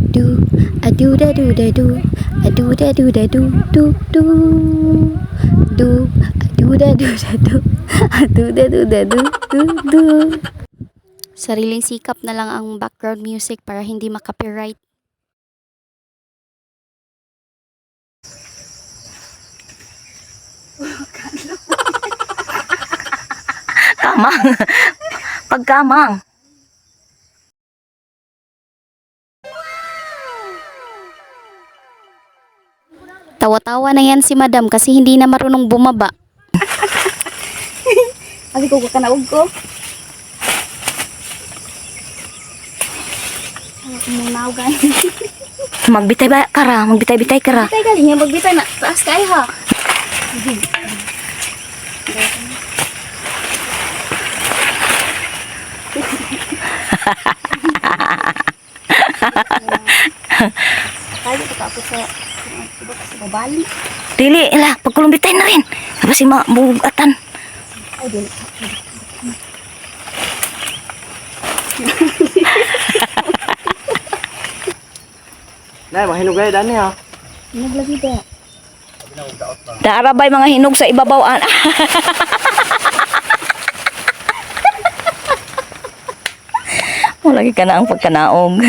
do adu da do da do adu da do da do do do do adu da do da do adu da do da do do do. Sariling sikap na lang ang background music para hindi makopyright. Kamang. Pagkamang. Tawa-tawa na yan si madam kasi hindi na marunong bumaba. Abi ko kakanaog ko. Munaw guys. Magbitay ba kara? Magbitay-bitay kara. Bitay galing yan, magbitay na. Taas kay ha. Kaya ko tapos sa babali. Dili lah, pagkulumbitay na rin. Tapos si mabugatan. Ay, dili. Nay, mahinugay dani ha. Naglagi ba? Naarabay mga hinog sa ibabawan. Lagi ka na ang pagkanaog.